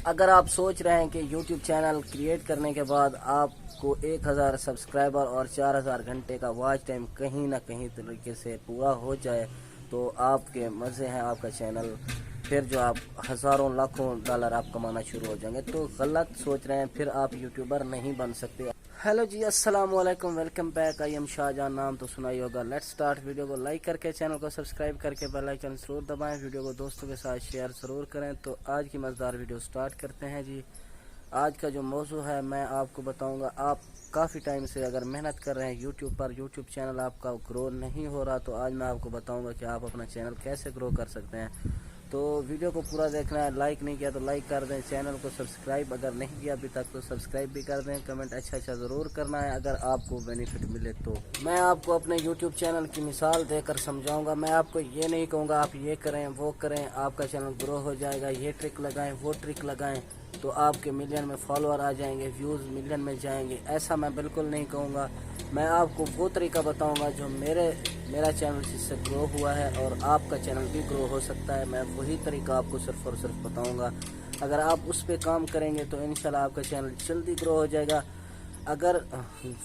اگر آپ سوچ رہے ہیں کہ یوٹیوب چینل کریٹ کرنے کے بعد آپ کو 1000 سبسکرائبر اور 4000 گھنٹے کا واچ ٹائم کہیں نہ کہیں طریقے سے پورا ہو جائے تو آپ کے مزے ہیں آپ کا چینل، پھر جو آپ ہزاروں لاکھوں ڈالر آپ کمانا شروع ہو جائیں گے، تو غلط سوچ رہے ہیں، پھر آپ یوٹیوبر نہیں بن سکتے۔ ہیلو جی، السلام علیکم، welcome back. I am Shah Jan, نام تو سنا ہی ہوگا۔ Let start. ویڈیو کو لائک کر کے چینل کو سبسکرائب کر کے بیل آئیکن ضرور دبائیں، ویڈیو کو دوستوں کے ساتھ شیئر ضرور کریں۔ تو آج کی مزیدار ویڈیو سٹارٹ کرتے ہیں جی۔ آج کا جو موضوع ہے میں آپ کو بتاؤں گا، آپ کافی ٹائم سے اگر محنت کر رہے ہیں یوٹیوب پر، یوٹیوب چینل آپ کا گرو نہیں ہو رہا، تو آج میں آپ کو بتاؤں گا کہ آپ اپنا چینل کیسے گرو کر سکتے ہیں۔ تو ویڈیو کو پورا دیکھنا ہے، لائک نہیں کیا تو لائک کر دیں، چینل کو سبسکرائب اگر نہیں کیا ابھی تک تو سبسکرائب بھی کر دیں، کمنٹ اچھا ضرور کرنا ہے اگر آپ کو بینیفٹ ملے تو۔ میں آپ کو اپنے یوٹیوب چینل کی مثال دے کر سمجھاؤں گا، میں آپ کو یہ نہیں کہوں گا آپ یہ کریں وہ کریں، آپ کا چینل گرو ہو جائے گا، یہ ٹرک لگائیں وہ ٹرک لگائیں تو آپ کے ملین میں فالوور آ جائیں گے، ویوز ملین میں جائیں گے، ایسا میں بالکل نہیں کہوں گا۔ میں آپ کو وہ طریقہ بتاؤں گا جو میرا چینل جس سے گرو ہوا ہے اور آپ کا چینل بھی گرو ہو سکتا ہے، میں وہی طریقہ آپ کو صرف اور صرف بتاؤں گا۔ اگر آپ اس پہ کام کریں گے تو انشاءاللہ آپ کا چینل جلدی گرو ہو جائے گا۔ اگر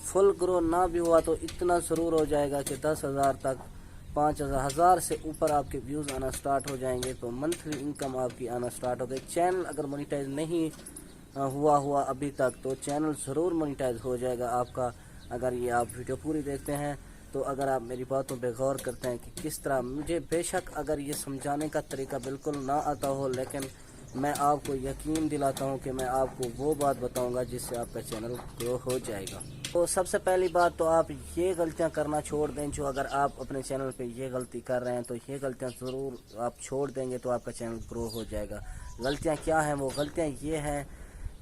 فل گرو نہ بھی ہوا تو اتنا ضرور ہو جائے گا کہ 10,000 تک 5,000 سے اوپر آپ کے ویوز آنا سٹارٹ ہو جائیں گے، تو منتھلی انکم آپ کی آنا سٹارٹ ہو گئی۔ چینل اگر مونیٹائز نہیں ہوا ابھی تک تو چینل ضرور مونیٹائز ہو جائے گا آپ کا، اگر یہ آپ ویڈیو پوری دیکھتے ہیں تو۔ اگر آپ میری باتوں پہ غور کرتے ہیں کہ کس طرح، مجھے بے شک اگر یہ سمجھانے کا طریقہ بالکل نہ آتا ہو، لیکن میں آپ کو یقین دلاتا ہوں کہ میں آپ کو وہ بات بتاؤں گا جس سے آپ کا چینل گرو ہو جائے گا۔ تو سب سے پہلی بات تو آپ یہ غلطیاں کرنا چھوڑ دیں، جو اگر آپ اپنے چینل پہ یہ غلطی کر رہے ہیں تو یہ غلطیاں ضرور آپ چھوڑ دیں گے تو آپ کا چینل گرو ہو جائے گا۔ غلطیاں کیا ہیں؟ وہ غلطیاں یہ ہیں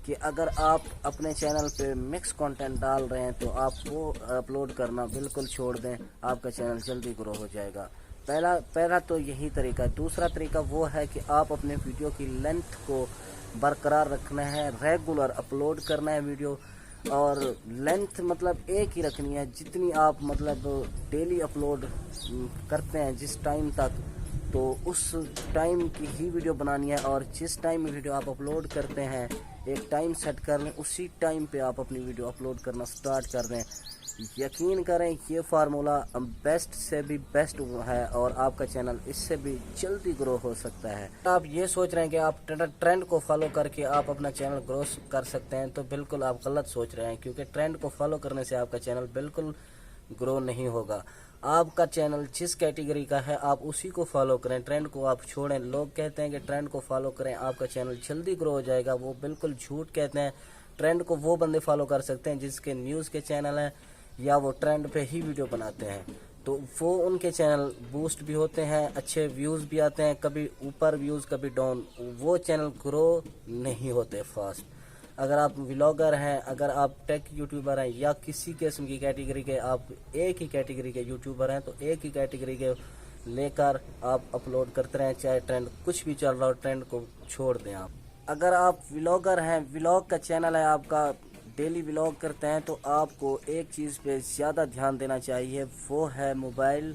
کہ اگر آپ اپنے چینل پہ مکس کنٹینٹ ڈال رہے ہیں تو آپ وہ اپلوڈ کرنا بالکل چھوڑ دیں، آپ کا چینل جلدی گرو ہو جائے گا۔ پہلا تو یہی طریقہ ہے۔ دوسرا طریقہ وہ ہے کہ آپ اپنے ویڈیو کی لینتھ کو برقرار رکھنا ہے، ریگولر اپلوڈ کرنا ہے ویڈیو، اور لینتھ مطلب ایک ہی رکھنی ہے، جتنی آپ مطلب ڈیلی اپلوڈ کرتے ہیں جس ٹائم تک، تو اس ٹائم کی ہی ویڈیو بنانی ہے، اور جس ٹائم ویڈیو آپ اپلوڈ کرتے ہیں ایک ٹائم سیٹ کر لیں، اسی ٹائم پہ آپ اپنی ویڈیو اپلوڈ کرنا سٹارٹ کر دیں۔ یقین کریں یہ فارمولا بیسٹ سے بھی بیسٹ ہے اور آپ کا چینل اس سے بھی جلدی گرو ہو سکتا ہے۔ آپ یہ سوچ رہے ہیں کہ آپ ٹرینڈ کو فالو کر کے آپ اپنا چینل گرو کر سکتے ہیں، تو بالکل آپ غلط سوچ رہے ہیں، کیونکہ ٹرینڈ کو فالو کرنے سے آپ کا چینل بالکل گرو نہیں ہوگا۔ آپ کا چینل جس کیٹیگری کا ہے آپ اسی کو فالو کریں، ٹرینڈ کو آپ چھوڑیں۔ لوگ کہتے ہیں کہ ٹرینڈ کو فالو کریں آپ کا چینل جلدی گرو ہو جائے گا، وہ بالکل جھوٹ کہتے ہیں۔ ٹرینڈ کو وہ بندے فالو کر سکتے ہیں جس کے نیوز کے چینل ہیں یا وہ ٹرینڈ پہ ہی ویڈیو بناتے ہیں، تو وہ ان کے چینل بوسٹ بھی ہوتے ہیں، اچھے ویوز بھی آتے ہیں، کبھی اوپر ویوز کبھی ڈاؤن، وہ چینل گرو نہیں ہوتے فاسٹ۔ اگر آپ ولاگر ہیں، اگر آپ ٹیک یوٹیوبر ہیں یا کسی قسم کی کیٹیگری کے، آپ ایک ہی کیٹیگری کے یوٹیوبر ہیں تو ایک ہی کیٹیگری کے لے کر آپ اپلوڈ کرتے رہیں، چاہے ٹرینڈ کچھ بھی چل رہا ہو، ٹرینڈ کو چھوڑ دیں آپ۔ اگر آپ ولاگر ہیں، ولاگ کا چینل ہے آپ کا، ڈیلی ولاگ کرتے ہیں، تو آپ کو ایک چیز پہ زیادہ دھیان دینا چاہیے، وہ ہے موبائل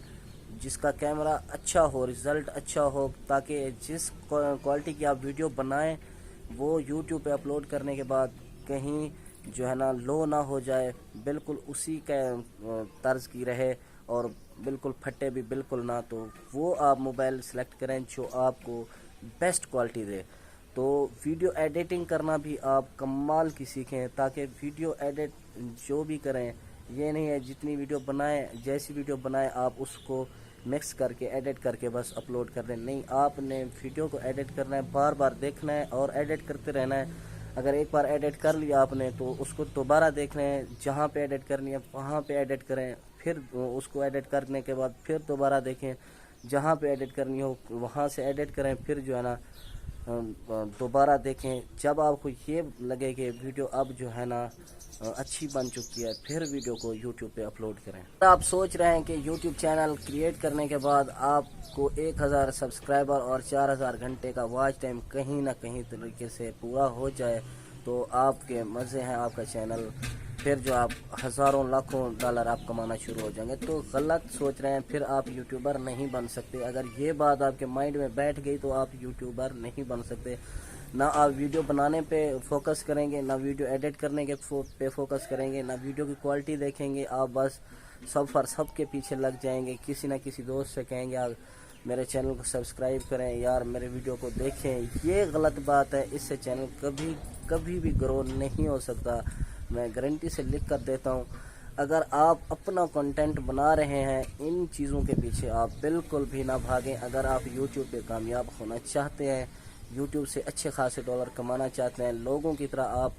جس کا کیمرہ اچھا ہو، ریزلٹ اچھا ہو، تاکہ جس کوالٹی کی آپ ویڈیو بنائیں وہ یوٹیوب پہ اپلوڈ کرنے کے بعد کہیں جو ہے نا لو نہ ہو جائے، بالکل اسی کے طرز کی رہے، اور بالکل پھٹے بھی بالکل نہ، تو وہ آپ موبائل سلیکٹ کریں جو آپ کو بیسٹ کوالٹی دے۔ تو ویڈیو ایڈیٹنگ کرنا بھی آپ کمال کی سیکھیں، تاکہ ویڈیو ایڈٹ جو بھی کریں، یہ نہیں ہے جتنی ویڈیو بنائیں، جیسی ویڈیو بنائیں آپ اس کو مکس کر کے ایڈٹ کر کے بس اپلوڈ کر دیں، نہیں، آپ نے ویڈیو کو ایڈٹ کرنا ہے، بار بار دیکھنا ہے اور ایڈٹ کرتے رہنا ہے۔ اگر ایک بار ایڈٹ کر لیا آپ نے تو اس کو دوبارہ دیکھنا ہے، جہاں پہ ایڈٹ کرنی ہے وہاں پہ ایڈٹ کریں، پھر اس کو ایڈٹ کرنے کے بعد پھر دوبارہ دیکھیں، جہاں پہ ایڈٹ کرنی ہو وہاں سے ایڈٹ کریں، پھر جو ہے نا دوبارہ دیکھیں۔ جب آپ کو یہ لگے کہ ویڈیو اب جو ہے نا اچھی بن چکی ہے، پھر ویڈیو کو یوٹیوب پہ اپلوڈ کریں۔ آپ سوچ رہے ہیں کہ یوٹیوب چینل کریٹ کرنے کے بعد آپ کو 1000 سبسکرائبر اور 4000 گھنٹے کا واچ ٹائم کہیں نہ کہیں طریقے سے پورا ہو جائے تو آپ کے مزے ہیں آپ کا چینل، پھر جو آپ ہزاروں لاکھوں ڈالر آپ کمانا شروع ہو جائیں گے، تو غلط سوچ رہے ہیں، پھر آپ یوٹیوبر نہیں بن سکتے۔ اگر یہ بات آپ کے مائنڈ میں بیٹھ گئی تو آپ یوٹیوبر نہیں بن سکتے۔ نہ آپ ویڈیو بنانے پہ فوکس کریں گے، نہ ویڈیو ایڈٹ کرنے کے پہ فوکس کریں گے، نہ ویڈیو کی کوالٹی دیکھیں گے، آپ بس سب کے پیچھے لگ جائیں گے۔ کسی نہ کسی دوست سے کہیں گے آپ میرے چینل کو سبسکرائب کریں، یار میرے ویڈیو کو دیکھیں، یہ غلط بات ہے۔ اس سے چینل کبھی بھی گرو نہیں ہو سکتا، میں گارنٹی سے لکھ کر دیتا ہوں۔ اگر آپ اپنا کنٹینٹ بنا رہے ہیں، ان چیزوں کے پیچھے آپ بالکل بھی نہ بھاگیں۔ اگر آپ یوٹیوب پہ کامیاب ہونا چاہتے ہیں، یوٹیوب سے اچھے خاصے ڈالر کمانا چاہتے ہیں، لوگوں کی طرح آپ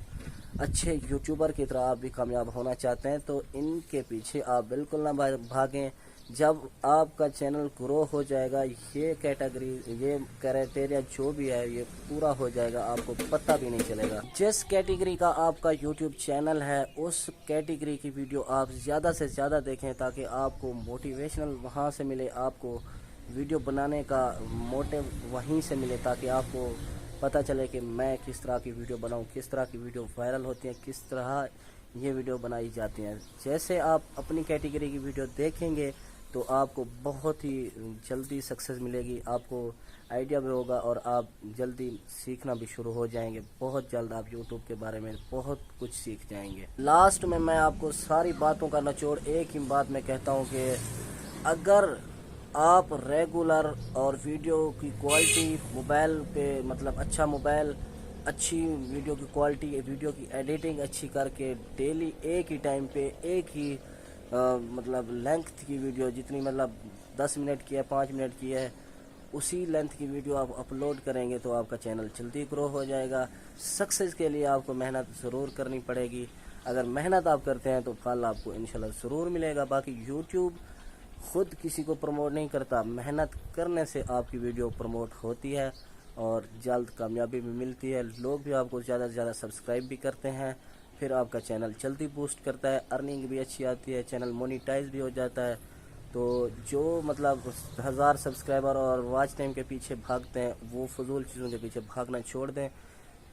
اچھے یوٹیوبر کی طرح آپ بھی کامیاب ہونا چاہتے ہیں، تو ان کے پیچھے آپ بالکل نہ بھاگیں۔ جب آپ کا چینل گرو ہو جائے گا، یہ کیٹیگری، یہ کرائٹیریا جو بھی ہے یہ پورا ہو جائے گا، آپ کو پتہ بھی نہیں چلے گا۔ جس کیٹیگری کا آپ کا یوٹیوب چینل ہے، اس کیٹیگری کی ویڈیو آپ زیادہ سے زیادہ دیکھیں، تاکہ آپ کو موٹیویشنل وہاں سے ملے، آپ کو ویڈیو بنانے کا موٹیو وہیں سے ملے، تاکہ آپ کو پتہ چلے کہ میں کس طرح کی ویڈیو بناؤں، کس طرح کی ویڈیو وائرل ہوتی ہیں، کس طرح یہ ویڈیو بنائی جاتی ہیں۔ جیسے آپ اپنی کیٹیگری کی ویڈیو دیکھیں گے تو آپ کو بہت ہی جلدی سکسیس ملے گی، آپ کو آئیڈیا بھی ہوگا اور آپ جلدی سیکھنا بھی شروع ہو جائیں گے۔ بہت جلد آپ یوٹیوب کے بارے میں بہت کچھ سیکھ جائیں گے۔ لاسٹ میں آپ کو ساری باتوں کا نچوڑ ایک ہی بات میں کہتا ہوں کہ اگر آپ ریگولر اور ویڈیو کی کوالٹی موبائل پہ، مطلب اچھا موبائل، اچھی ویڈیو کی کوالٹی، ویڈیو کی ایڈیٹنگ اچھی کر کے ڈیلی ایک ہی ٹائم پہ ایک ہی مطلب لینتھ کی ویڈیو، جتنی مطلب 10 منٹ کی ہے، 5 منٹ کی ہے، اسی لینتھ کی ویڈیو آپ اپلوڈ کریں گے تو آپ کا چینل جلدی گرو ہو جائے گا۔ سکسیز کے لیے آپ کو محنت ضرور کرنی پڑے گی، اگر محنت آپ کرتے ہیں تو پھل آپ کو انشاءاللہ ضرور ملے گا۔ باقی یوٹیوب خود کسی کو پروموٹ نہیں کرتا، محنت کرنے سے آپ کی ویڈیو پروموٹ ہوتی ہے اور جلد کامیابی بھی ملتی ہے، لوگ بھی آپ کو زیادہ سے زیادہ سبسکرائب بھی کرتے ہیں، پھر آپ کا چینل جلدی بوسٹ کرتا ہے، ارننگ بھی اچھی آتی ہے، چینل مونیٹائز بھی ہو جاتا ہے۔ تو جو مطلب 1000 سبسکرائبر اور واچ ٹائم کے پیچھے بھاگتے ہیں، وہ فضول چیزوں کے پیچھے بھاگنا چھوڑ دیں،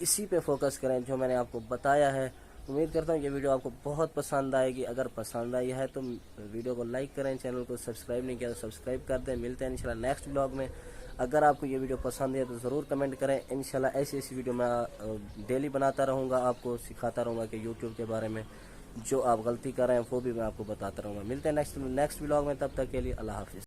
اسی پہ فوکس کریں جو میں نے آپ کو بتایا ہے۔ امید کرتا ہوں یہ ویڈیو آپ کو بہت پسند آئے گی۔ اگر پسند آئی ہے تو ویڈیو کو لائک کریں، چینل کو سبسکرائب نہیں کیا تو سبسکرائب کر دیں۔ ملتے ہیں انشاءاللہ نیکسٹ بلاگ میں۔ اگر آپ کو یہ ویڈیو پسند ہے تو ضرور کمنٹ کریں، انشاءاللہ ایسی ویڈیو میں ڈیلی بناتا رہوں گا، آپ کو سکھاتا رہوں گا کہ یوٹیوب کے بارے میں جو آپ غلطی کر رہے ہیں وہ بھی میں آپ کو بتاتا رہوں گا۔ ملتے ہیں نیکسٹ بلاگ میں، تب تک کے لیے اللہ حافظ۔